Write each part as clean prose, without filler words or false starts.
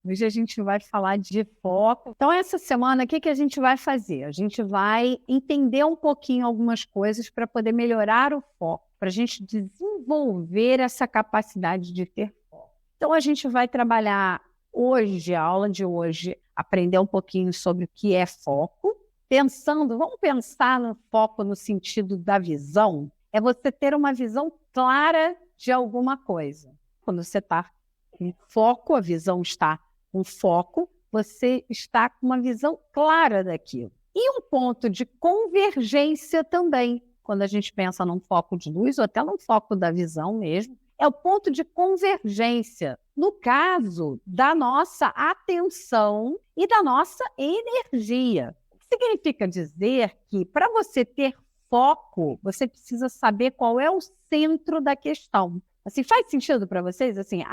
Hoje a gente vai falar de foco. Então, essa semana, o que a gente vai fazer? A gente vai entender um pouquinho algumas coisas para poder melhorar o foco, para a gente desenvolver essa capacidade de ter foco. Então, a gente vai trabalhar hoje, a aula de hoje, aprender um pouquinho sobre o que é foco. Vamos pensar no foco no sentido da visão. É você ter uma visão clara de alguma coisa. Quando você está com foco, a visão está com foco, você está com uma visão clara daquilo. E um ponto de convergência também, quando a gente pensa num foco de luz, ou até num foco da visão mesmo, é o ponto de convergência, no caso da nossa atenção e da nossa energia. Significa dizer que, para você ter foco, você precisa saber qual é o centro da questão. Assim, faz sentido para vocês? Assim,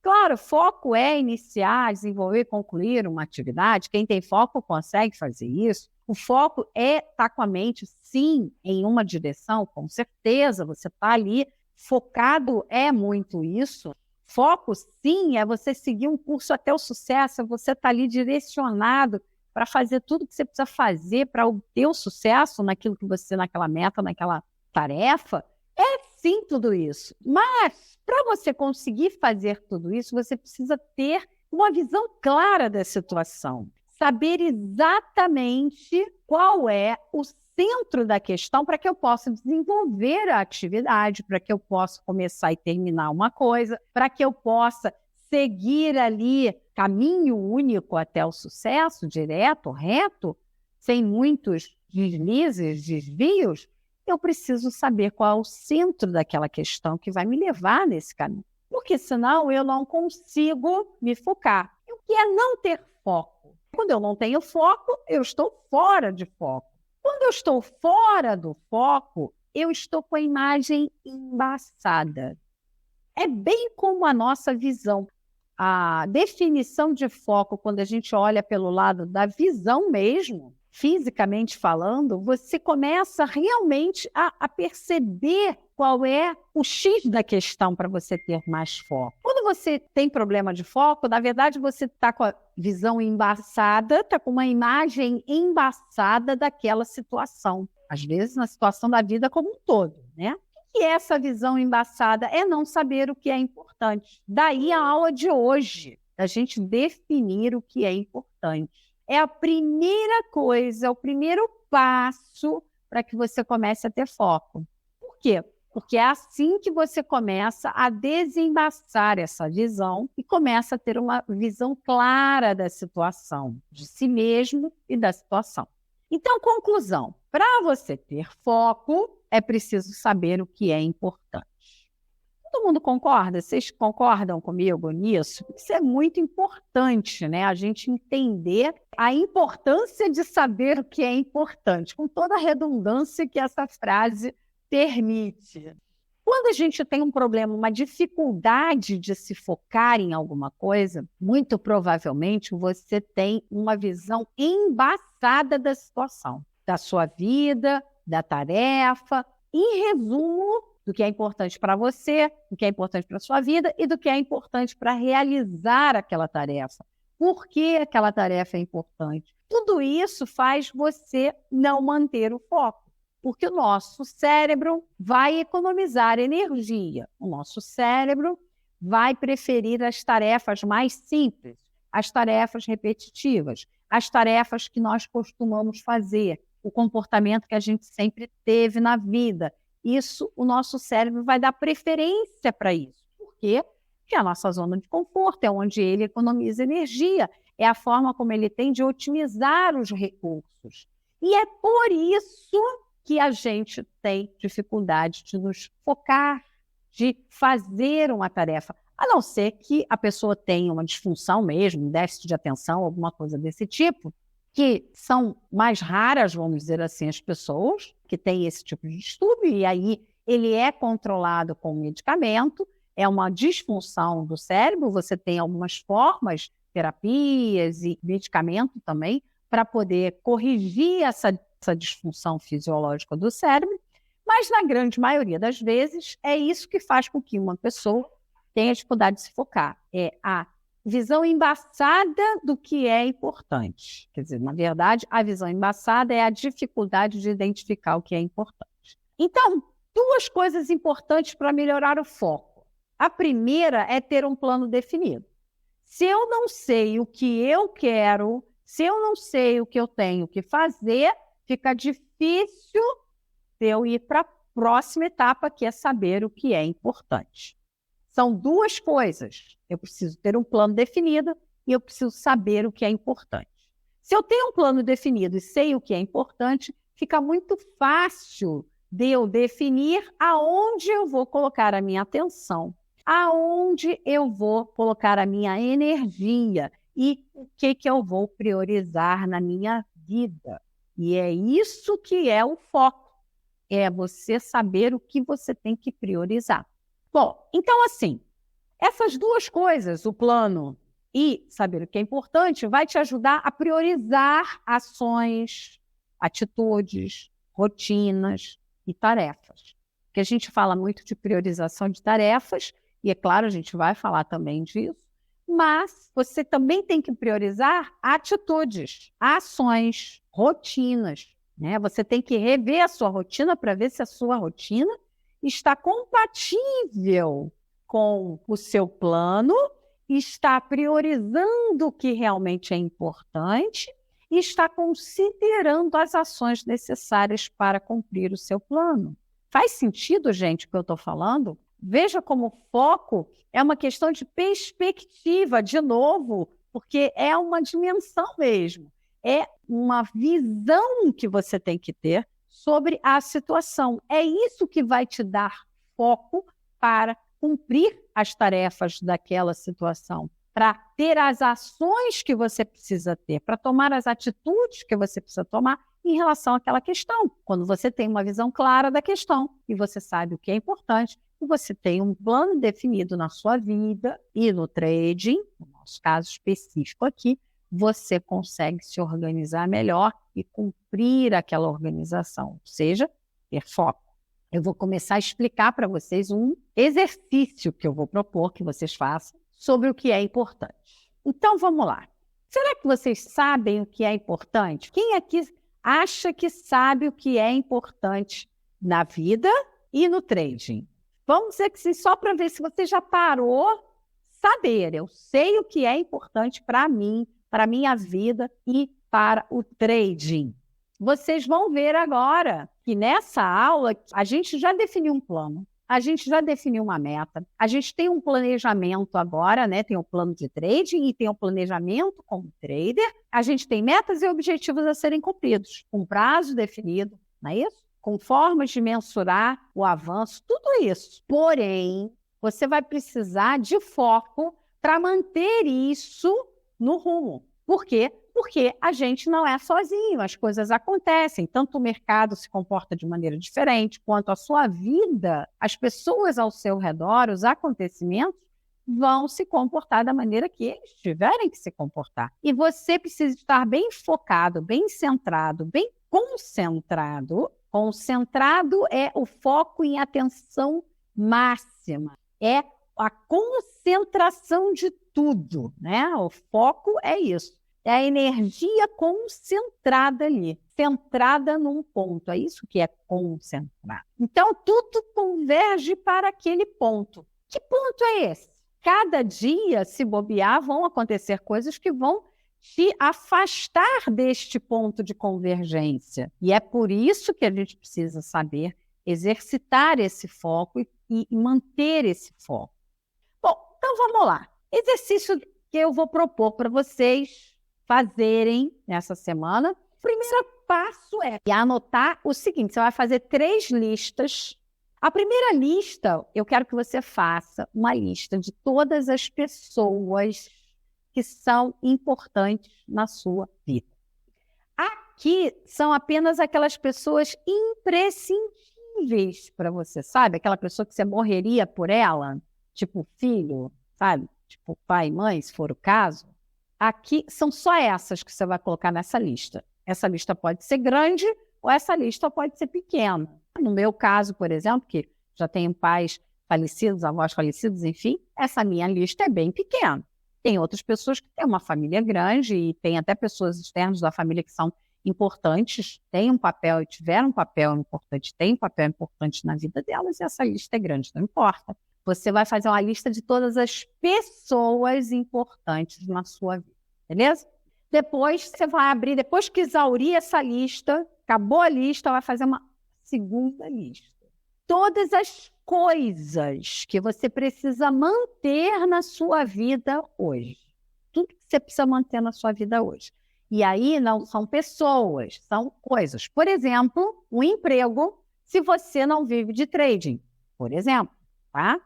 claro, foco é iniciar, desenvolver, concluir uma atividade. Quem tem foco consegue fazer isso. O foco é estar com a mente, sim, em uma direção, com certeza. Você está ali focado, é muito isso. Foco, sim, é você seguir um curso até o sucesso, é você estar ali direcionado para fazer tudo que você precisa fazer para obter o sucesso naquela meta, naquela tarefa. É sim tudo isso. Mas, para você conseguir fazer tudo isso, você precisa ter uma visão clara da situação. Saber exatamente qual é o centro da questão para que eu possa desenvolver a atividade, para que eu possa começar e terminar uma coisa, para que eu possa seguir ali caminho único até o sucesso, direto, reto, sem muitos deslizes, desvios. Eu preciso saber qual é o centro daquela questão que vai me levar nesse caminho. Porque senão eu não consigo me focar. E o que é não ter foco? Quando eu não tenho foco, eu estou fora de foco. Quando eu estou fora do foco, eu estou com a imagem embaçada. É bem como a nossa visão. A definição de foco, quando a gente olha pelo lado da visão mesmo, fisicamente falando, você começa realmente a perceber qual é o X da questão para você ter mais foco. Quando você tem problema de foco, na verdade você está com a visão embaçada, está com uma imagem embaçada daquela situação. Às vezes na situação da vida como um todo, né? E essa visão embaçada é não saber o que é importante. Daí a aula de hoje, a gente definir o que é importante. É a primeira coisa, é o primeiro passo para que você comece a ter foco. Por quê? Porque é assim que você começa a desembaçar essa visão e começa a ter uma visão clara da situação, de si mesmo e da situação. Então, conclusão. Para você ter foco, é preciso saber o que é importante. Todo mundo concorda? Vocês concordam comigo nisso? Isso é muito importante, né? A gente entender a importância de saber o que é importante, com toda a redundância que essa frase permite. Quando a gente tem um problema, uma dificuldade de se focar em alguma coisa, muito provavelmente você tem uma visão embaçada da situação, da sua vida, da tarefa, em resumo, do que é importante para você, do que é importante para a sua vida e do que é importante para realizar aquela tarefa. Por que aquela tarefa é importante? Tudo isso faz você não manter o foco, porque o nosso cérebro vai economizar energia. O nosso cérebro vai preferir as tarefas mais simples, as tarefas repetitivas, as tarefas que nós costumamos fazer, o comportamento que a gente sempre teve na vida. Isso, o nosso cérebro vai dar preferência para isso. Por quê? Porque a nossa zona de conforto é onde ele economiza energia, é a forma como ele tem de otimizar os recursos. E é por isso que a gente tem dificuldade de nos focar, de fazer uma tarefa, a não ser que a pessoa tenha uma disfunção mesmo, um déficit de atenção, alguma coisa desse tipo, que são mais raras, vamos dizer assim, as pessoas que têm esse tipo de distúrbio, e aí ele é controlado com medicamento, é uma disfunção do cérebro, você tem algumas formas, terapias e medicamento também, para poder corrigir essa disfunção fisiológica do cérebro, mas na grande maioria das vezes é isso que faz com que uma pessoa tenha dificuldade de se focar, é a visão embaçada do que é importante. Quer dizer, na verdade, a visão embaçada é a dificuldade de identificar o que é importante. Então, duas coisas importantes para melhorar o foco. A primeira é ter um plano definido. Se eu não sei o que eu quero, se eu não sei o que eu tenho que fazer, fica difícil de eu ir para a próxima etapa, que é saber o que é importante. São duas coisas. Eu preciso ter um plano definido e eu preciso saber o que é importante. Se eu tenho um plano definido e sei o que é importante, fica muito fácil de eu definir aonde eu vou colocar a minha atenção, aonde eu vou colocar a minha energia e o que eu vou priorizar na minha vida. E é isso que é o foco. É você saber o que você tem que priorizar. Bom, então assim, essas duas coisas, o plano e saber o que é importante, vai te ajudar a priorizar ações, atitudes, rotinas e tarefas. Porque a gente fala muito de priorização de tarefas, e é claro, a gente vai falar também disso, mas você também tem que priorizar atitudes, ações, rotinas, né? Você tem que rever a sua rotina para ver se a sua rotina está compatível com o seu plano, está priorizando o que realmente é importante e está considerando as ações necessárias para cumprir o seu plano. Faz sentido, gente, o que eu estou falando? Veja como foco é uma questão de perspectiva, de novo, porque é uma dimensão mesmo. É uma visão que você tem que ter sobre a situação. É isso que vai te dar foco para cumprir as tarefas daquela situação, para ter as ações que você precisa ter, para tomar as atitudes que você precisa tomar em relação àquela questão. Quando você tem uma visão clara da questão e você sabe o que é importante, e você tem um plano definido na sua vida e no trading, no nosso caso específico aqui, você consegue se organizar melhor e cumprir aquela organização, ou seja, ter foco. Eu vou começar a explicar para vocês um exercício que eu vou propor que vocês façam sobre o que é importante. Então, vamos lá. Será que vocês sabem o que é importante? Quem aqui acha que sabe o que é importante na vida e no trading? Vamos dizer que sim, só para ver se você já parou saber. Eu sei o que é importante para mim, para a minha vida e para o trading. Vocês vão ver agora que nessa aula a gente já definiu um plano, a gente já definiu uma meta, a gente tem um planejamento agora, né? Tem o plano de trading e tem o planejamento como trader. A gente tem metas e objetivos a serem cumpridos, com prazo definido, não é isso? Com formas de mensurar o avanço, tudo isso. Porém, você vai precisar de foco para manter isso no rumo. Por quê? Porque a gente não é sozinho, as coisas acontecem, tanto o mercado se comporta de maneira diferente, quanto a sua vida, as pessoas ao seu redor, os acontecimentos, vão se comportar da maneira que eles tiverem que se comportar. E você precisa estar bem focado, bem centrado, bem concentrado. Concentrado é o foco em atenção máxima, é a concentração de tudo, né? O foco é isso. É a energia concentrada ali, centrada num ponto. É isso que é concentrar. Então, tudo converge para aquele ponto. Que ponto é esse? Cada dia, se bobear, vão acontecer coisas que vão te afastar deste ponto de convergência. E é por isso que a gente precisa saber exercitar esse foco e manter esse foco. Bom, então vamos lá. Exercício que eu vou propor para vocês fazerem nessa semana. O primeiro passo é anotar o seguinte: você vai fazer 3 listas. A primeira lista, eu quero que você faça uma lista de todas as pessoas que são importantes na sua vida. Aqui são apenas aquelas pessoas imprescindíveis para você, sabe? Aquela pessoa que você morreria por ela, tipo filho, sabe? Tipo pai e mãe, se for o caso. Aqui são só essas que você vai colocar nessa lista. Essa lista pode ser grande ou essa lista pode ser pequena. No meu caso, por exemplo, que já tenho pais falecidos, avós falecidos, enfim, essa minha lista é bem pequena. Tem outras pessoas que têm uma família grande e tem até pessoas externas da família que são importantes, têm um papel e tiveram um papel importante, têm um papel importante na vida delas, e essa lista é grande, não importa. Você vai fazer uma lista de todas as pessoas importantes na sua vida, beleza? Depois você vai abrir, depois que exaurir essa lista, acabou a lista, vai fazer uma segunda lista. Todas as coisas que você precisa manter na sua vida hoje. Tudo que você precisa manter na sua vida hoje. E aí não são pessoas, são coisas. Por exemplo, um emprego, se você não vive de trading, por exemplo, tá?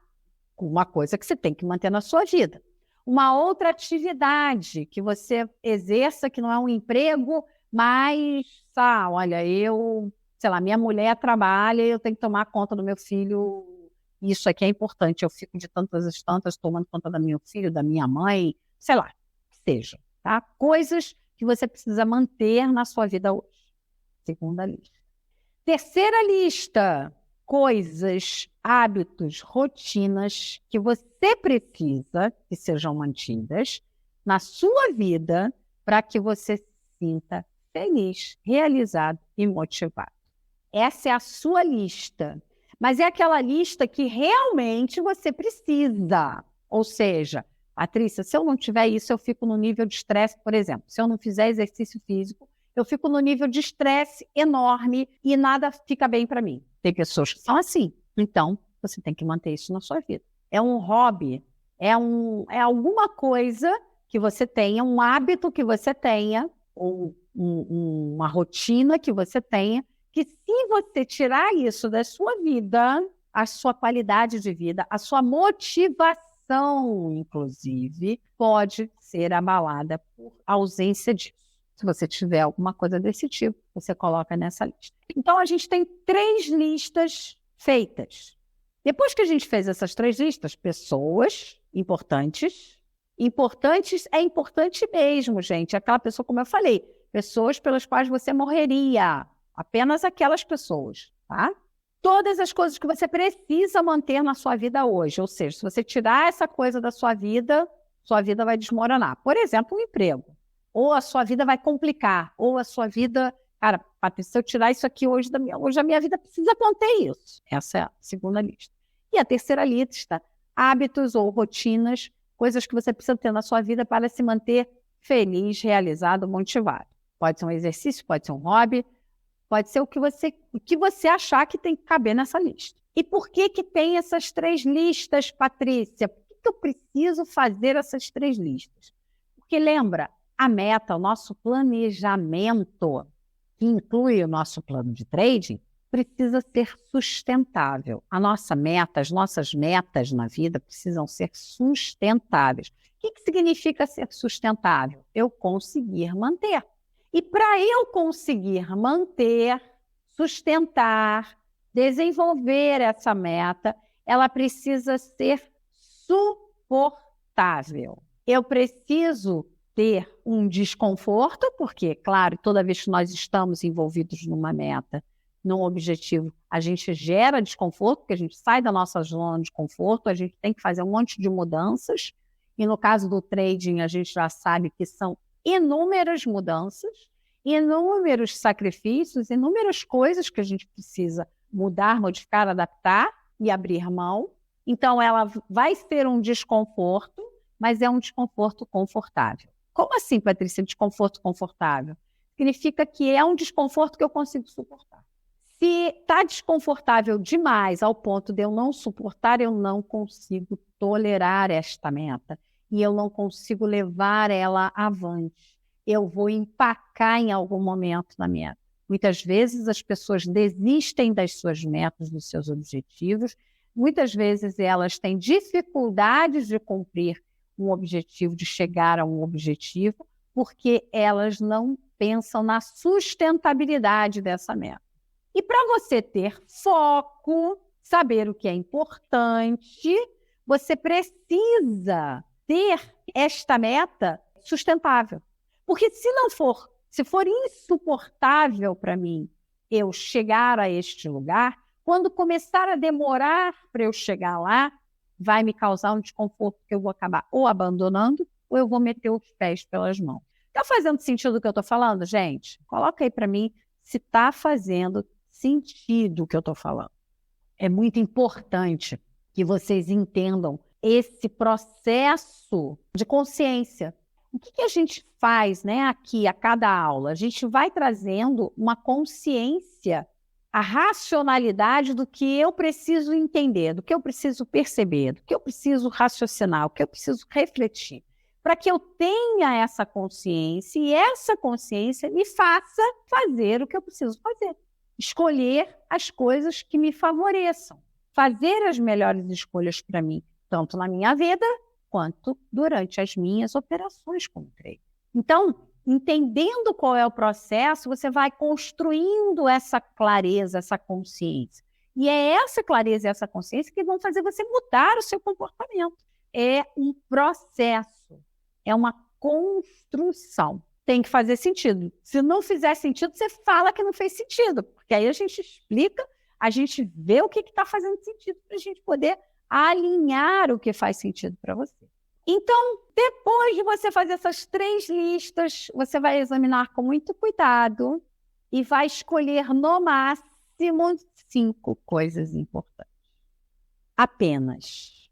Uma coisa que você tem que manter na sua vida. Uma outra atividade que você exerça, que não é um emprego, mas, olha, sei lá, minha mulher trabalha e eu tenho que tomar conta do meu filho, isso aqui é importante, eu fico de tantas às tantas tomando conta do meu filho, da minha mãe, sei lá, que seja, tá? Coisas que você precisa manter na sua vida hoje. Segunda lista. Terceira lista, coisas, hábitos, rotinas que você precisa que sejam mantidas na sua vida para que você se sinta feliz, realizado e motivado. Essa é a sua lista, mas é aquela lista que realmente você precisa. Ou seja, Patrícia, se eu não tiver isso, eu fico no nível de estresse, por exemplo. Se eu não fizer exercício físico, eu fico no nível de estresse enorme e nada fica bem para mim. Tem pessoas que são assim. Então, você tem que manter isso na sua vida. É um hobby, é alguma coisa que você tenha, um hábito que você tenha, ou uma rotina que você tenha, que se você tirar isso da sua vida, a sua qualidade de vida, a sua motivação, inclusive, pode ser abalada por ausência disso. Se você tiver alguma coisa desse tipo, você coloca nessa lista. Então, a gente tem 3 listas feitas. Depois que a gente fez essas 3 listas, pessoas importantes é importante mesmo, gente. Aquela pessoa, como eu falei, pessoas pelas quais você morreria. Apenas aquelas pessoas, tá? Todas as coisas que você precisa manter na sua vida hoje. Ou seja, se você tirar essa coisa da sua vida vai desmoronar. Por exemplo, um emprego. Ou a sua vida vai complicar, ou a sua vida... Cara, Patrícia, se eu tirar isso aqui hoje a minha vida precisa manter isso. Essa é a segunda lista. E a terceira lista, hábitos ou rotinas, coisas que você precisa ter na sua vida para se manter feliz, realizado, motivado. Pode ser um exercício, pode ser um hobby, pode ser o que você achar que tem que caber nessa lista. E por que tem essas 3 listas, Patrícia? Por que eu preciso fazer essas 3 listas? Porque lembra, a meta, o nosso planejamento, que inclui o nosso plano de trading, precisa ser sustentável. A nossa meta, as nossas metas na vida precisam ser sustentáveis. O que significa ser sustentável? Eu conseguir manter. E para eu conseguir manter, sustentar, desenvolver essa meta, ela precisa ser suportável. Eu preciso ter um desconforto, porque, claro, toda vez que nós estamos envolvidos numa meta, num objetivo, a gente gera desconforto, porque a gente sai da nossa zona de conforto, a gente tem que fazer um monte de mudanças, e no caso do trading, a gente já sabe que são inúmeras mudanças, inúmeros sacrifícios, inúmeras coisas que a gente precisa mudar, modificar, adaptar e abrir mão. Então, ela vai ser um desconforto, mas é um desconforto confortável. Como assim, Patrícia, desconforto confortável? Significa que é um desconforto que eu consigo suportar. Se está desconfortável demais ao ponto de eu não suportar, eu não consigo tolerar esta meta e eu não consigo levar ela avante. Eu vou empacar em algum momento na meta. Muitas vezes as pessoas desistem das suas metas, dos seus objetivos. Muitas vezes elas têm dificuldades de cumprir um objetivo, de chegar a um objetivo, porque elas não pensam na sustentabilidade dessa meta. E para você ter foco, saber o que é importante, você precisa ter esta meta sustentável. Porque se for insuportável para mim eu chegar a este lugar, quando começar a demorar para eu chegar lá, vai me causar um desconforto que eu vou acabar ou abandonando ou eu vou meter os pés pelas mãos. Está fazendo sentido o que eu estou falando, gente? Coloca aí para mim se está fazendo sentido o que eu estou falando. É muito importante que vocês entendam esse processo de consciência. O que a gente faz, né, aqui a cada aula? A gente vai trazendo uma consciência, a racionalidade do que eu preciso entender, do que eu preciso perceber, do que eu preciso raciocinar, o que eu preciso refletir, para que eu tenha essa consciência e essa consciência me faça fazer o que eu preciso fazer. Escolher as coisas que me favoreçam, fazer as melhores escolhas para mim, tanto na minha vida quanto durante as minhas operações como trader. Então, entendendo qual é o processo, você vai construindo essa clareza, essa consciência. E é essa clareza e essa consciência que vão fazer você mudar o seu comportamento. É um processo, é uma construção. Tem que fazer sentido. Se não fizer sentido, você fala que não fez sentido, porque aí a gente explica, a gente vê o que está fazendo sentido para a gente poder alinhar o que faz sentido para você. Então, depois de você fazer essas 3 listas, você vai examinar com muito cuidado e vai escolher no máximo 5 coisas importantes. Apenas.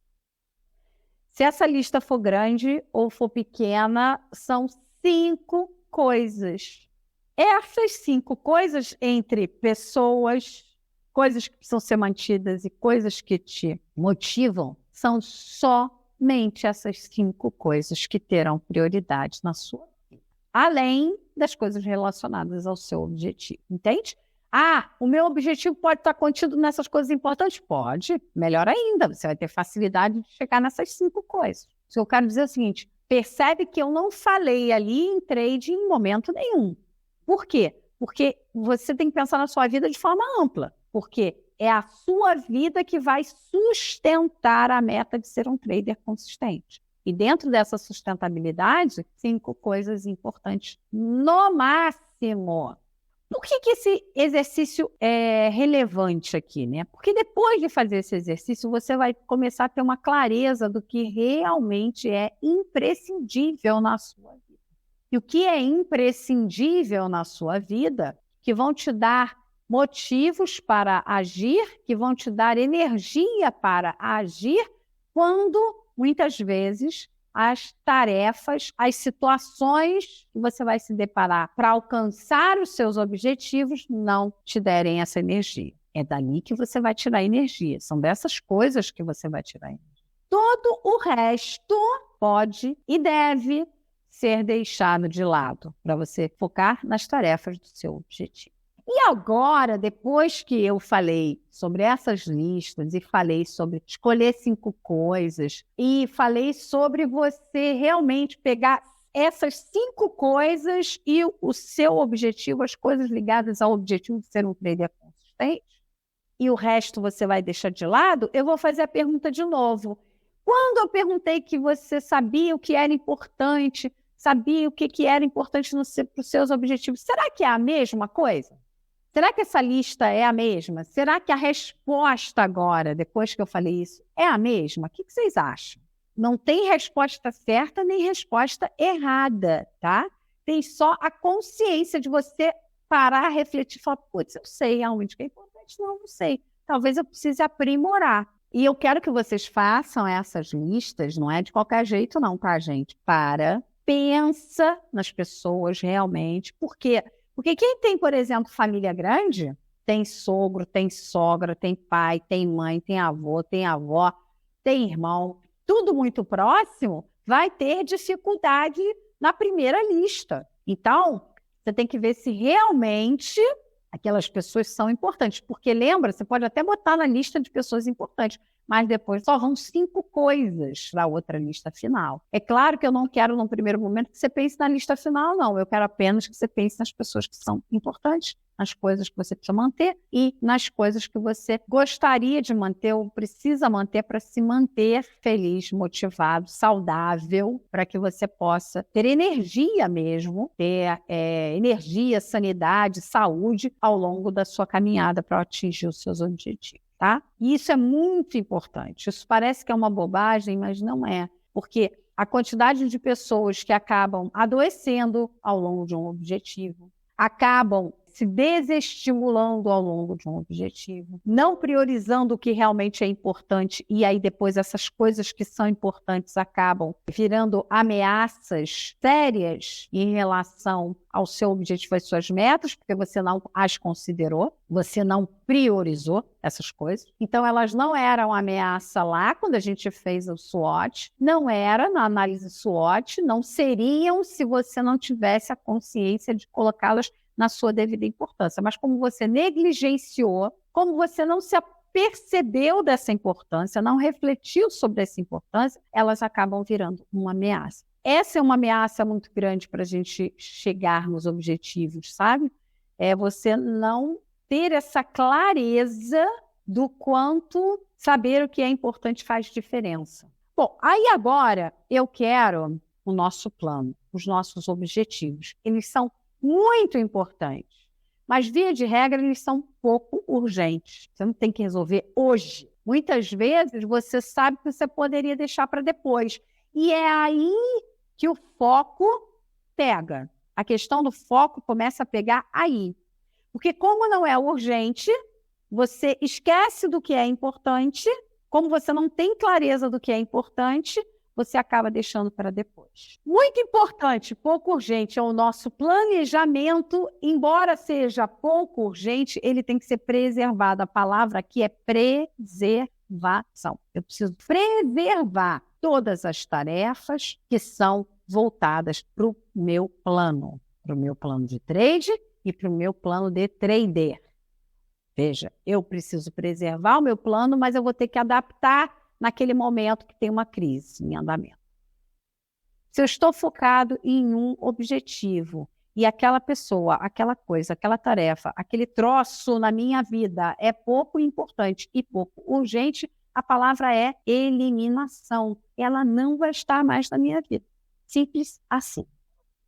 Se essa lista for grande ou for pequena, são 5 coisas. Essas 5 coisas entre pessoas, coisas que precisam ser mantidas e coisas que te motivam, são somente essas 5 coisas que terão prioridade na sua vida. Além das coisas relacionadas ao seu objetivo, entende? O meu objetivo pode estar contido nessas coisas importantes? Pode. Melhor ainda, você vai ter facilidade de chegar nessas 5 coisas. Se eu quero dizer o seguinte, percebe que eu não falei ali em trade em momento nenhum. Por quê? Porque você tem que pensar na sua vida de forma ampla. Porque é a sua vida que vai sustentar a meta de ser um trader consistente. E dentro dessa sustentabilidade, 5 coisas importantes no máximo. Por que esse exercício é relevante aqui, né? Porque depois de fazer esse exercício, você vai começar a ter uma clareza do que realmente é imprescindível na sua vida. E o que é imprescindível na sua vida, que vão te dar motivos para agir, que vão te dar energia para agir, quando, muitas vezes, as tarefas, as situações que você vai se deparar para alcançar os seus objetivos não te derem essa energia. É dali que você vai tirar energia. São dessas coisas que você vai tirar energia. Todo o resto pode e deve ser deixado de lado para você focar nas tarefas do seu objetivo. E agora, depois que eu falei sobre essas listas e falei sobre escolher 5 coisas e falei sobre você realmente pegar essas 5 coisas e o seu objetivo, as coisas ligadas ao objetivo de ser um trader consistente, e o resto você vai deixar de lado, eu vou fazer a pergunta de novo. Quando eu perguntei que você sabia o que era importante, sabia o que era importante para os seus objetivos, será que é a mesma coisa? Será que essa lista é a mesma? Será que a resposta agora, depois que eu falei isso, é a mesma? O que vocês acham? Não tem resposta certa nem resposta errada, tá? Tem só a consciência de você parar, refletir e falar, putz, eu sei aonde que é importante. Não sei. Talvez eu precise aprimorar. E eu quero que vocês façam essas listas, não é de qualquer jeito não, tá, gente? Pensa nas pessoas realmente, porque quem tem, por exemplo, família grande, tem sogro, tem sogra, tem pai, tem mãe, tem avô, tem avó, tem irmão, tudo muito próximo, vai ter dificuldade na primeira lista. Então, você tem que ver se realmente aquelas pessoas são importantes. Porque lembra, você pode até botar na lista de pessoas importantes, mas depois só vão 5 coisas para a outra lista final. É claro que eu não quero, num primeiro momento, que você pense na lista final, não. Eu quero apenas que você pense nas pessoas que são importantes, nas coisas que você precisa manter e nas coisas que você gostaria de manter ou precisa manter para se manter feliz, motivado, saudável, para que você possa ter energia mesmo, ter energia, sanidade, saúde ao longo da sua caminhada para atingir os seus objetivos. Tá? E isso é muito importante. Isso parece que é uma bobagem, mas não é. Porque a quantidade de pessoas que acabam adoecendo ao longo de um objetivo, acabam se desestimulando ao longo de um objetivo, não priorizando o que realmente é importante, e aí depois essas coisas que são importantes acabam virando ameaças sérias em relação ao seu objetivo, às suas metas, porque você não as considerou, você não priorizou essas coisas. Então, elas não eram ameaça lá quando a gente fez o SWOT, não era na análise SWOT, não seriam se você não tivesse a consciência de colocá-las na sua devida importância. Mas como você negligenciou, como você não se percebeu dessa importância, não refletiu sobre essa importância, elas acabam virando uma ameaça. Essa é uma ameaça muito grande para a gente chegar nos objetivos, sabe? É você não ter essa clareza do quanto saber o que é importante faz diferença. Bom, aí agora eu quero o nosso plano, os nossos objetivos. Eles são muito importantes, mas via de regra eles são pouco urgentes. Você não tem que resolver hoje. Muitas vezes você sabe que você poderia deixar para depois. E é aí que o foco pega. A questão do foco começa a pegar aí. Porque como não é urgente, você esquece do que é importante. Como você não tem clareza do que é importante, você acaba deixando para depois. Muito importante, pouco urgente, é o nosso planejamento. Embora seja pouco urgente, ele tem que ser preservado. A palavra aqui é preservação. Eu preciso preservar todas as tarefas que são voltadas para o meu plano de trade e para o meu plano de trader. Veja, eu preciso preservar o meu plano, mas eu vou ter que adaptar naquele momento que tem uma crise em andamento. Se eu estou focado em um objetivo e aquela pessoa, aquela coisa, aquela tarefa, aquele troço na minha vida é pouco importante e pouco urgente, a palavra é eliminação. Ela não vai estar mais na minha vida. Simples assim.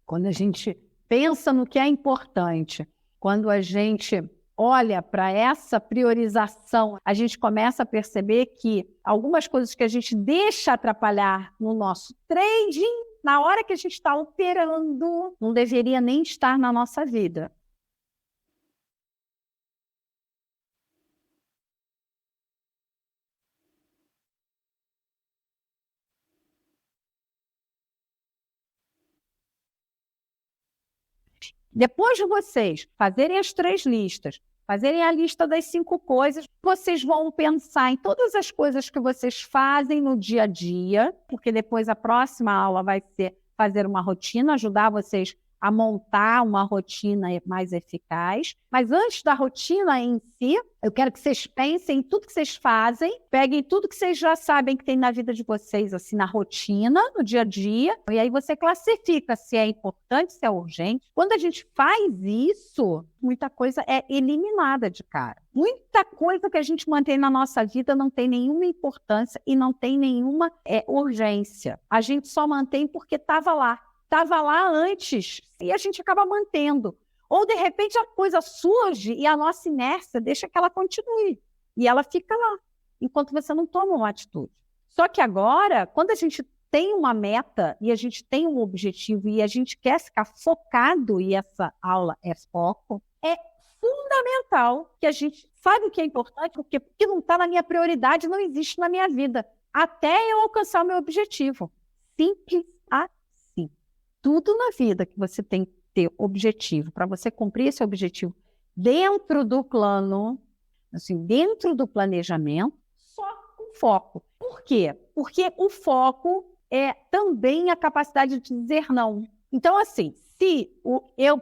Quando a gente pensa no que é importante, quando a gente olha para essa priorização, a gente começa a perceber que algumas coisas que a gente deixa atrapalhar no nosso trading, na hora que a gente está operando, não deveria nem estar na nossa vida. Depois de vocês fazerem as 3 listas, fazerem a lista das 5 coisas, vocês vão pensar em todas as coisas que vocês fazem no dia a dia, porque depois a próxima aula vai ser fazer uma rotina, ajudar vocês a montar uma rotina mais eficaz. Mas antes da rotina em si, eu quero que vocês pensem em tudo que vocês fazem, peguem tudo que vocês já sabem que tem na vida de vocês, assim, na rotina, no dia a dia, e aí você classifica se é importante, se é urgente. Quando a gente faz isso, muita coisa é eliminada de cara. Muita coisa que a gente mantém na nossa vida não tem nenhuma importância e não tem nenhuma urgência. A gente só mantém porque estava lá. Estava lá antes e a gente acaba mantendo. Ou, de repente, a coisa surge e a nossa inércia deixa que ela continue. E ela fica lá, enquanto você não toma uma atitude. Só que agora, quando a gente tem uma meta e a gente tem um objetivo e a gente quer ficar focado, e essa aula é foco, é fundamental que a gente sabe o que é importante, porque não está na minha prioridade, não existe na minha vida, até eu alcançar o meu objetivo. Simples assim. Tudo na vida que você tem que ter objetivo, para você cumprir esse objetivo dentro do plano, assim, dentro do planejamento, só com foco. Por quê? Porque o foco é também a capacidade de dizer não. Então, assim, se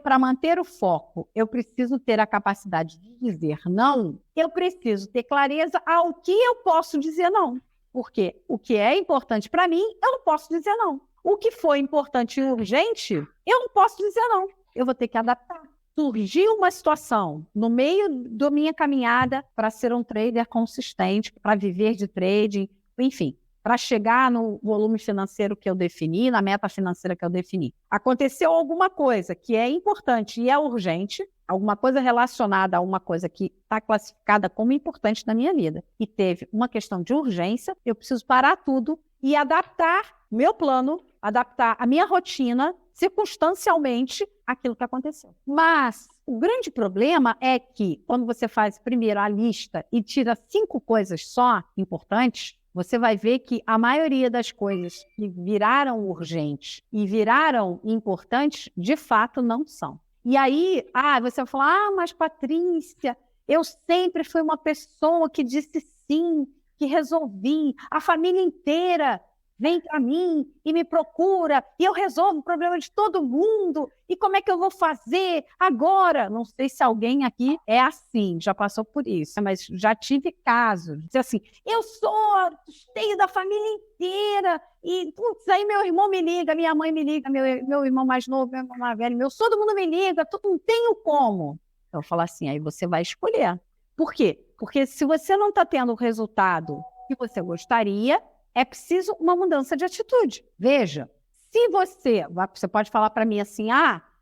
para manter o foco, eu preciso ter a capacidade de dizer não, eu preciso ter clareza ao que eu posso dizer não. Porque o que é importante para mim, eu não posso dizer não. O que foi importante e urgente, eu não posso dizer não. Eu vou ter que adaptar. Surgiu uma situação no meio da minha caminhada para ser um trader consistente, para viver de trading, enfim. para chegar no volume financeiro que eu defini, na meta financeira que eu defini. Aconteceu alguma coisa que é importante e é urgente, alguma coisa relacionada a uma coisa que está classificada como importante na minha vida, e teve uma questão de urgência, eu preciso parar tudo e adaptar meu plano, adaptar a minha rotina, circunstancialmente, àquilo que aconteceu. Mas o grande problema é que, quando você faz primeiro a lista e tira 5 coisas só importantes, você vai ver que a maioria das coisas que viraram urgentes e viraram importantes, de fato, não são. E aí, você vai falar, mas Patrícia, eu sempre fui uma pessoa que disse sim, que resolvi, a família inteira vem para mim e me procura, e eu resolvo o problema de todo mundo, e como é que eu vou fazer agora? Não sei se alguém aqui é assim, já passou por isso, mas já tive casos, de dizer assim, eu sou esteio da família inteira, e putz, aí meu irmão me liga, minha mãe me liga, meu irmão mais novo, meu irmão mais velho, todo mundo me liga, não tenho como. Eu falo assim, aí você vai escolher. Por quê? Porque se você não está tendo o resultado que você gostaria, é preciso uma mudança de atitude. Veja, se você pode falar para mim assim,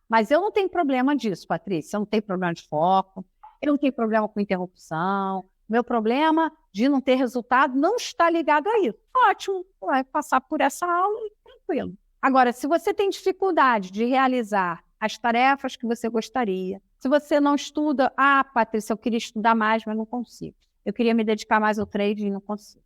mas eu não tenho problema disso, Patrícia, eu não tenho problema de foco, eu não tenho problema com interrupção, meu problema de não ter resultado não está ligado a isso. Ótimo, vai passar por essa aula e tranquilo. Agora, se você tem dificuldade de realizar as tarefas que você gostaria, se você não estuda, Patrícia, eu queria estudar mais, mas não consigo. Eu queria me dedicar mais ao trading e não consigo.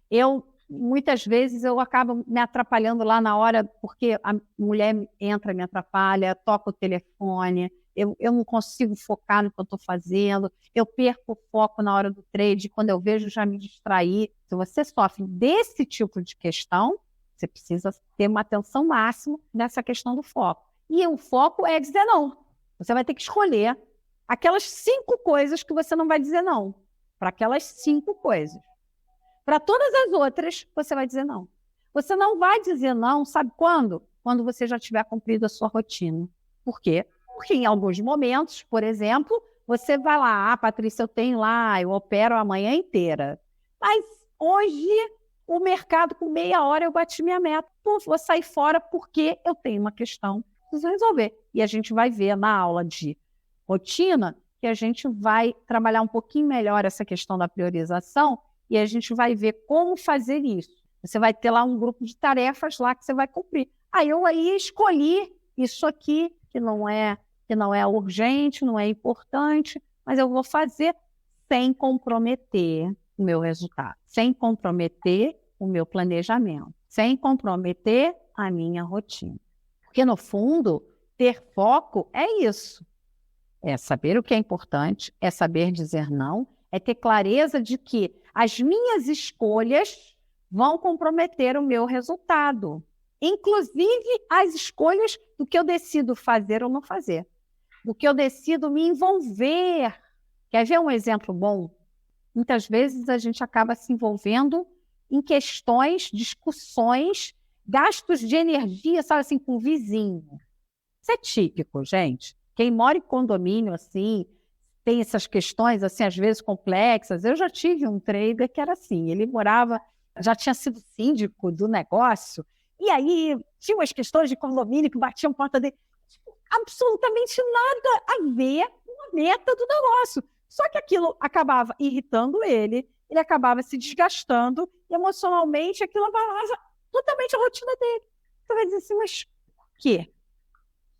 Muitas vezes eu acabo me atrapalhando lá na hora, porque a mulher entra, me atrapalha, toca o telefone, eu não consigo focar no que eu estou fazendo, eu perco o foco na hora do trade, quando eu vejo já me distrair. Se você sofre desse tipo de questão, você precisa ter uma atenção máxima nessa questão do foco. E o foco é dizer não. Você vai ter que escolher aquelas 5 coisas que você não vai dizer não, para aquelas 5 coisas. Para todas as outras, você vai dizer não. Você não vai dizer não, sabe quando? Quando você já tiver cumprido a sua rotina. Por quê? Porque em alguns momentos, por exemplo, você vai lá, Patrícia, eu opero a manhã inteira. Mas hoje, o mercado, com meia hora, eu bati minha meta. Vou sair fora porque eu tenho uma questão que preciso resolver. E a gente vai ver na aula de rotina que a gente vai trabalhar um pouquinho melhor essa questão da priorização, e a gente vai ver como fazer isso. Você vai ter lá um grupo de tarefas lá que você vai cumprir. Eu escolhi isso aqui, que não é urgente, não é importante, mas eu vou fazer sem comprometer o meu resultado, sem comprometer o meu planejamento, sem comprometer a minha rotina. Porque, no fundo, ter foco é isso. É saber o que é importante, é saber dizer não, é ter clareza de que as minhas escolhas vão comprometer o meu resultado. Inclusive as escolhas do que eu decido fazer ou não fazer. Do que eu decido me envolver. Quer ver um exemplo bom? Muitas vezes a gente acaba se envolvendo em questões, discussões, gastos de energia, sabe assim, com o vizinho. Isso é típico, gente. Quem mora em condomínio, assim, tem essas questões, assim, às vezes complexas. Eu já tive um trader que era assim, ele morava, já tinha sido síndico do negócio, e aí tinha umas questões de condomínio que batiam porta dele. Absolutamente nada a ver com a meta do negócio. Só que aquilo acabava irritando ele acabava se desgastando, e emocionalmente aquilo abalava totalmente a rotina dele. Você vai dizer assim, mas por quê?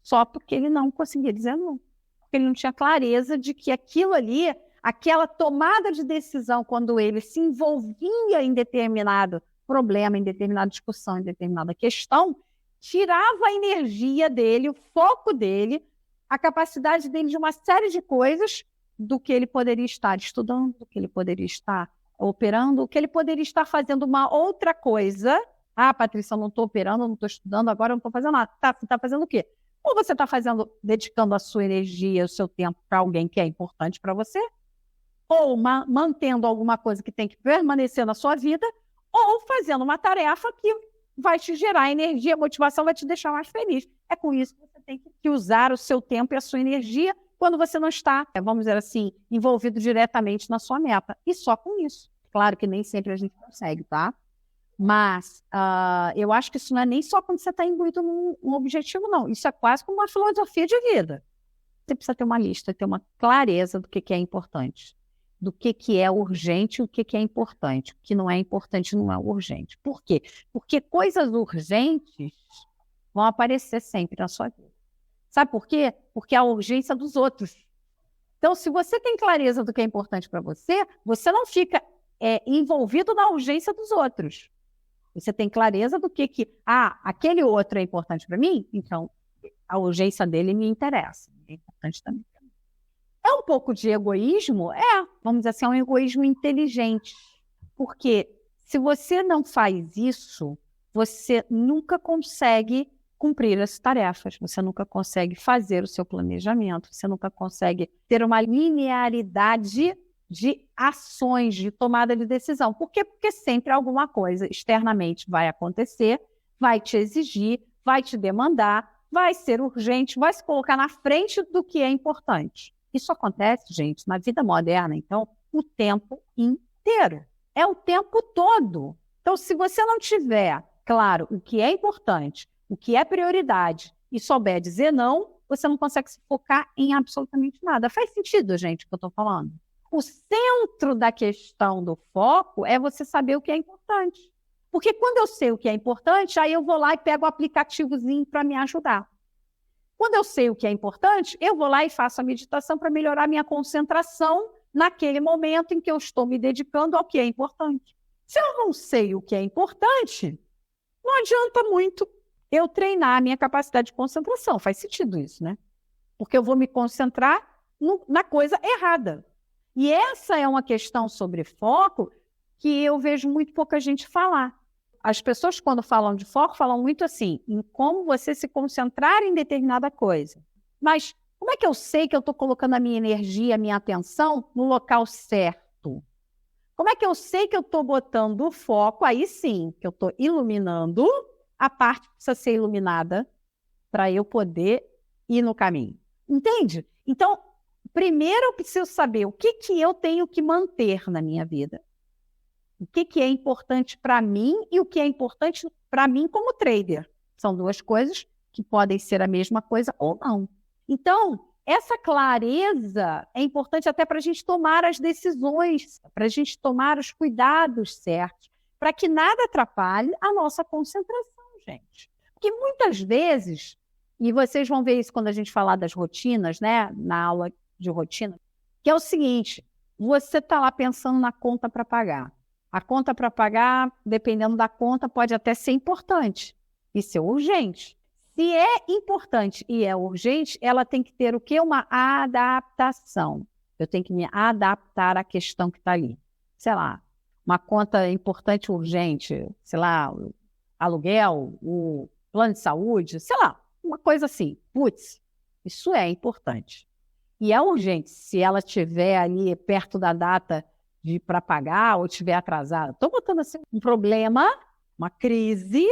Só porque ele não conseguia dizer não. Porque ele não tinha clareza de que aquilo ali, aquela tomada de decisão, quando ele se envolvia em determinado problema, em determinada discussão, em determinada questão, tirava a energia dele, o foco dele, a capacidade dele de uma série de coisas do que ele poderia estar estudando, do que ele poderia estar operando, do que ele poderia estar fazendo uma outra coisa. Patrícia, eu não estou operando, eu não estou estudando, agora eu não estou fazendo nada. Você está fazendo o quê? Ou você está dedicando a sua energia, o seu tempo para alguém que é importante para você, ou mantendo alguma coisa que tem que permanecer na sua vida, ou fazendo uma tarefa que vai te gerar energia, motivação, vai te deixar mais feliz. É com isso que você tem que usar o seu tempo e a sua energia quando você não está, vamos dizer assim, envolvido diretamente na sua meta. E só com isso. Claro que nem sempre a gente consegue, tá? Mas eu acho que isso não é nem só quando você está imbuído num objetivo, não. Isso é quase como uma filosofia de vida. Você precisa ter uma lista, ter uma clareza do que é importante, do que é urgente e o que é importante. O que não é importante não é urgente. Por quê? Porque coisas urgentes vão aparecer sempre na sua vida. Sabe por quê? Porque é a urgência dos outros. Então, se você tem clareza do que é importante para você, você não fica envolvido na urgência dos outros. Você tem clareza do que aquele outro é importante para mim, então a urgência dele me interessa. É importante também. É um pouco de egoísmo? Vamos dizer assim, é um egoísmo inteligente. Porque se você não faz isso, você nunca consegue cumprir as tarefas, você nunca consegue fazer o seu planejamento, você nunca consegue ter uma linearidade de ações, de tomada de decisão. Por quê? Porque sempre alguma coisa externamente vai acontecer, vai te exigir, vai te demandar, vai ser urgente, vai se colocar na frente do que é importante. Isso acontece, gente, na vida moderna, então, o tempo inteiro. É o tempo todo. Então, se você não tiver claro o que é importante, o que é prioridade e souber dizer não, você não consegue se focar em absolutamente nada. Faz sentido, gente, o que eu estou falando? O centro da questão do foco é você saber o que é importante. Porque quando eu sei o que é importante, aí eu vou lá e pego o aplicativozinho para me ajudar. Quando eu sei o que é importante, eu vou lá e faço a meditação para melhorar minha concentração naquele momento em que eu estou me dedicando ao que é importante. Se eu não sei o que é importante, não adianta muito eu treinar a minha capacidade de concentração. Faz sentido isso, né? Porque eu vou me concentrar na coisa errada. E essa é uma questão sobre foco que eu vejo muito pouca gente falar. As pessoas, quando falam de foco, falam muito assim, em como você se concentrar em determinada coisa. Mas como é que eu sei que eu estou colocando a minha energia, a minha atenção no local certo? Como é que eu sei que eu estou botando o foco, aí sim, que eu estou iluminando a parte que precisa ser iluminada para eu poder ir no caminho? Entende? Então, primeiro eu preciso saber o que eu tenho que manter na minha vida. O que é importante para mim e o que é importante para mim como trader. São duas coisas que podem ser a mesma coisa ou não. Então, essa clareza é importante até para a gente tomar as decisões, para a gente tomar os cuidados certos, para que nada atrapalhe a nossa concentração, gente. Porque muitas vezes, e vocês vão ver isso quando a gente falar das rotinas, né, na aula de rotina, que é o seguinte, você está lá pensando na conta para pagar. A conta para pagar, dependendo da conta, pode até ser importante e ser urgente. Se é importante e é urgente, ela tem que ter o quê? Uma adaptação. Eu tenho que me adaptar à questão que está ali. Sei lá, uma conta importante e urgente, sei lá, o aluguel, o plano de saúde, sei lá, uma coisa assim. Putz, isso é importante. E é urgente. Se ela estiver ali perto da data para pagar ou estiver atrasada. Estou botando assim um problema, uma crise,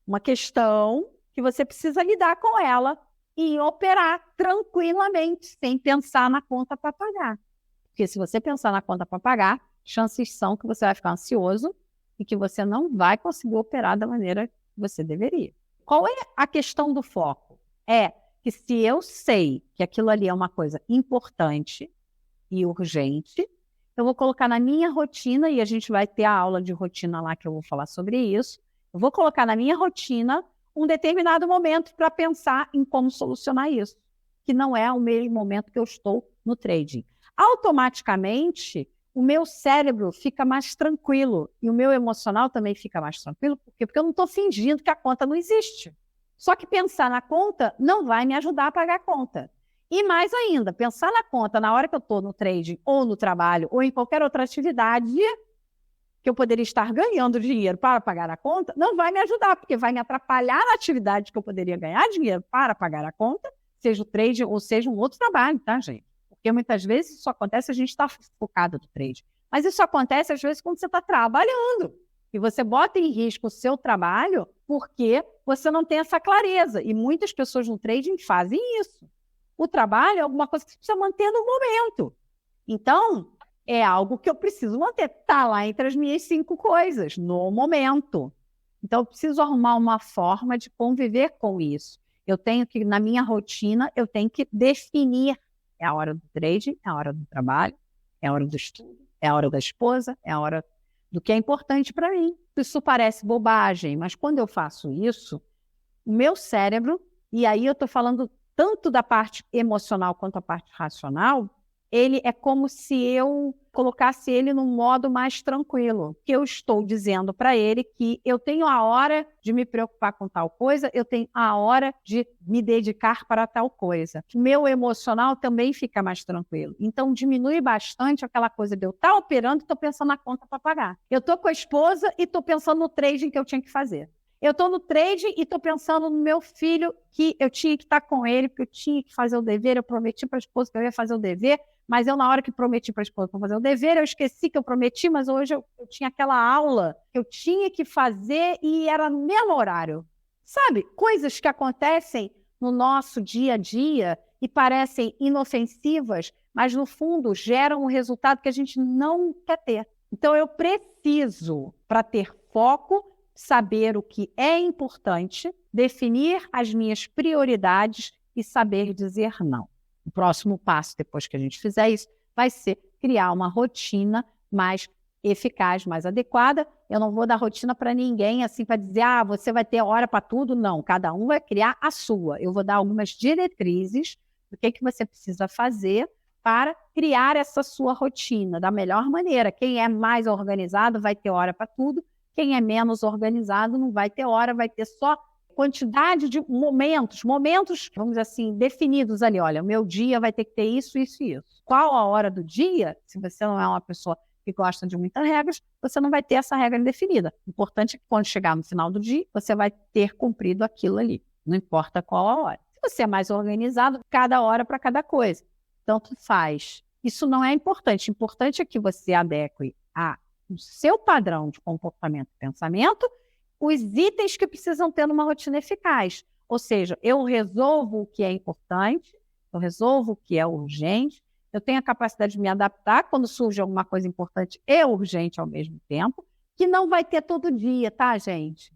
uma questão que você precisa lidar com ela e operar tranquilamente, sem pensar na conta para pagar. Porque se você pensar na conta para pagar, chances são que você vai ficar ansioso e que você não vai conseguir operar da maneira que você deveria. Qual é a questão do foco? É que se eu sei que aquilo ali é uma coisa importante e urgente, eu vou colocar na minha rotina, e a gente vai ter a aula de rotina lá que eu vou falar sobre isso, eu vou colocar na minha rotina um determinado momento para pensar em como solucionar isso, que não é o mesmo momento que eu estou no trading. Automaticamente, o meu cérebro fica mais tranquilo e o meu emocional também fica mais tranquilo, por quê? Porque eu não estou fingindo que a conta não existe. Só que pensar na conta não vai me ajudar a pagar a conta. E mais ainda, pensar na conta na hora que eu estou no trading, ou no trabalho, ou em qualquer outra atividade que eu poderia estar ganhando dinheiro para pagar a conta, não vai me ajudar, porque vai me atrapalhar na atividade que eu poderia ganhar dinheiro para pagar a conta, seja o trading ou seja um outro trabalho, tá, gente? Porque muitas vezes isso acontece, a gente está focado no trading. Mas isso acontece, às vezes, quando você está trabalhando. E você bota em risco o seu trabalho porque você não tem essa clareza. E muitas pessoas no trading fazem isso. O trabalho é alguma coisa que você precisa manter no momento. Então, é algo que eu preciso manter. Está lá entre as minhas 5 coisas, no momento. Então, eu preciso arrumar uma forma de conviver com isso. Eu tenho que, na minha rotina, eu tenho que definir. É a hora do trading, é a hora do trabalho, é a hora do estudo, é a hora da esposa, é a hora do que é importante para mim. Isso parece bobagem, mas quando eu faço isso, o meu cérebro, e aí eu estou falando tanto da parte emocional quanto a parte racional, ele é como se eu colocasse ele num modo mais tranquilo, que eu estou dizendo para ele que eu tenho a hora de me preocupar com tal coisa, eu tenho a hora de me dedicar para tal coisa. O meu emocional também fica mais tranquilo. Então, diminui bastante aquela coisa de eu estar operando e estou pensando na conta para pagar. Eu estou com a esposa e estou pensando no trading que eu tinha que fazer. Eu estou no trading e estou pensando no meu filho, que eu tinha que estar com ele, porque eu tinha que fazer o dever, eu prometi para a esposa que eu ia fazer o dever, mas eu, na hora que prometi para a esposa para fazer o dever, eu esqueci que eu prometi, mas hoje eu tinha aquela aula que eu tinha que fazer e era no mesmo horário. Sabe? Coisas que acontecem no nosso dia a dia e parecem inofensivas, mas no fundo geram um resultado que a gente não quer ter. Então eu preciso, para ter foco, saber o que é importante, definir as minhas prioridades e saber dizer não. O próximo passo, depois que a gente fizer isso, vai ser criar uma rotina mais eficaz, mais adequada. Eu não vou dar rotina para ninguém, assim, para dizer, você vai ter hora para tudo. Não, cada um vai criar a sua. Eu vou dar algumas diretrizes do que você precisa fazer para criar essa sua rotina da melhor maneira. Quem é mais organizado vai ter hora para tudo. Quem é menos organizado não vai ter hora, vai ter só quantidade de momentos, vamos dizer assim, definidos ali. Olha, o meu dia vai ter que ter isso, isso e isso. Qual a hora do dia? Se você não é uma pessoa que gosta de muitas regras, você não vai ter essa regra definida. O importante é que quando chegar no final do dia, você vai ter cumprido aquilo ali. Não importa qual a hora. Se você é mais organizado, cada hora para cada coisa. Tanto faz. Isso não é importante. O importante é que você adeque o seu padrão de comportamento e pensamento os itens que precisam ter numa rotina eficaz. Ou seja, eu resolvo o que é importante, eu resolvo o que é urgente, eu tenho a capacidade de me adaptar quando surge alguma coisa importante e urgente ao mesmo tempo, que não vai ter todo dia, tá, gente?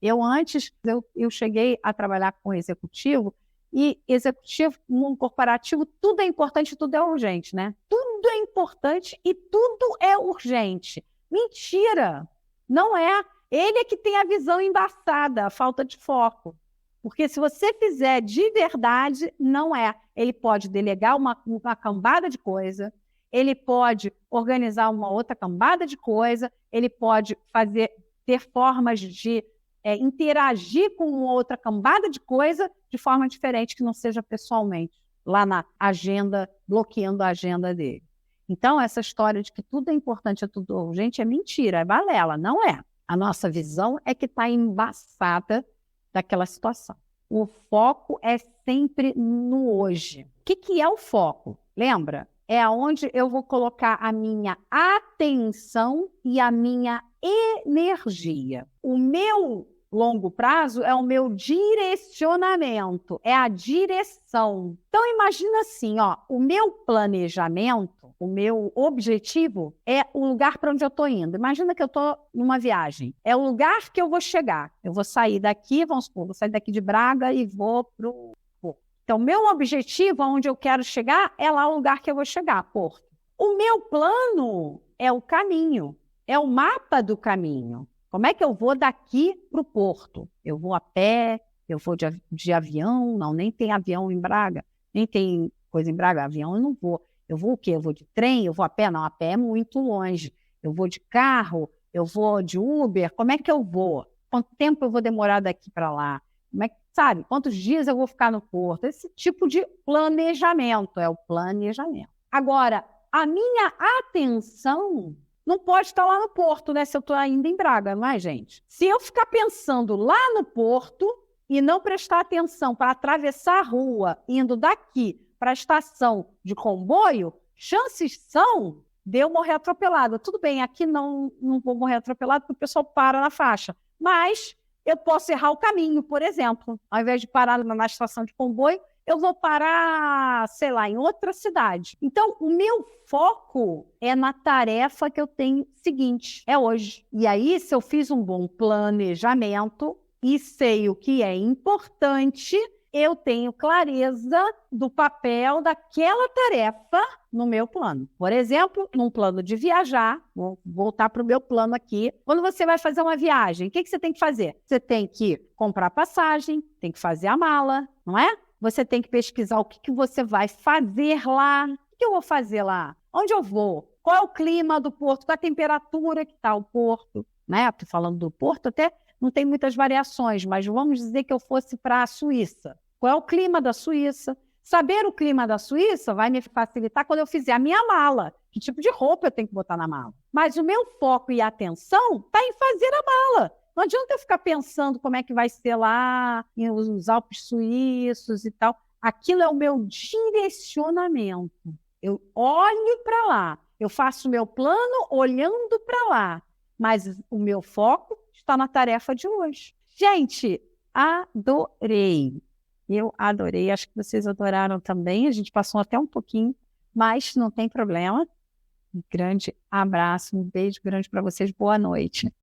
Eu cheguei a trabalhar com executivo, e executivo, num corporativo, tudo é importante, tudo é urgente, né? Tudo é importante e tudo é urgente. Mentira! Não é. Ele é que tem a visão embaçada, a falta de foco. Porque se você fizer de verdade, não é. Ele pode delegar uma cambada de coisa, ele pode organizar uma outra cambada de coisa, ele pode ter formas de interagir com uma outra cambada de coisa de forma diferente, que não seja pessoalmente, lá na agenda, bloqueando a agenda dele. Então, essa história de que tudo é importante, é tudo urgente, é mentira, é balela, não é. A nossa visão é que está embaçada daquela situação. O foco é sempre no hoje. O que é o foco? Lembra? É onde eu vou colocar a minha atenção e a minha energia. O meu longo prazo é o meu direcionamento, é a direção. Então, imagina assim, o meu planejamento, o meu objetivo é o lugar para onde eu estou indo. Imagina que eu estou numa viagem. É o lugar que eu vou chegar. Eu vou sair daqui, vamos supor, vou sair daqui de Braga e vou para o Porto. Então, meu objetivo, aonde eu quero chegar, é lá o lugar que eu vou chegar, Porto. O meu plano é o caminho, é o mapa do caminho. Como é que eu vou daqui para o Porto? Eu vou a pé, eu vou de avião? Não, nem tem avião em Braga, nem tem coisa em Braga, avião eu não vou. Eu vou o quê? Eu vou de trem? Eu vou a pé? Não, a pé é muito longe. Eu vou de carro? Eu vou de Uber? Como é que eu vou? Quanto tempo eu vou demorar daqui para lá? Como é que, sabe? Quantos dias eu vou ficar no Porto? Esse tipo de planejamento, é o planejamento. Agora, a minha atenção não pode estar lá no Porto, né? Se eu estou ainda em Braga, não é, gente? Se eu ficar pensando lá no Porto e não prestar atenção para atravessar a rua, indo daqui para a estação de comboio, chances são de eu morrer atropelada. Tudo bem, aqui não vou morrer atropelada porque o pessoal para na faixa. Mas eu posso errar o caminho, por exemplo. Ao invés de parar na estação de comboio, eu vou parar, sei lá, em outra cidade. Então, o meu foco é na tarefa que eu tenho seguinte, é hoje. E aí, se eu fiz um bom planejamento e sei o que é importante, eu tenho clareza do papel daquela tarefa no meu plano. Por exemplo, num plano de viajar, vou voltar para o meu plano aqui. Quando você vai fazer uma viagem, o que você tem que fazer? Você tem que comprar passagem, tem que fazer a mala, não é? Você tem que pesquisar o que você vai fazer lá. O que eu vou fazer lá? Onde eu vou? Qual é o clima do porto? Qual é a temperatura que está o porto? Né? Estou falando do porto, até não tem muitas variações, mas vamos dizer que eu fosse para a Suíça. Qual é o clima da Suíça? Saber o clima da Suíça vai me facilitar quando eu fizer a minha mala. Que tipo de roupa eu tenho que botar na mala? Mas o meu foco e atenção está em fazer a mala. Não adianta eu ficar pensando como é que vai ser lá nos Alpes suíços e tal. Aquilo é o meu direcionamento. Eu olho para lá. Eu faço o meu plano olhando para lá. Mas o meu foco está na tarefa de hoje. Gente, adorei. Eu adorei. Acho que vocês adoraram também. A gente passou até um pouquinho, mas não tem problema. Um grande abraço, um beijo grande para vocês. Boa noite.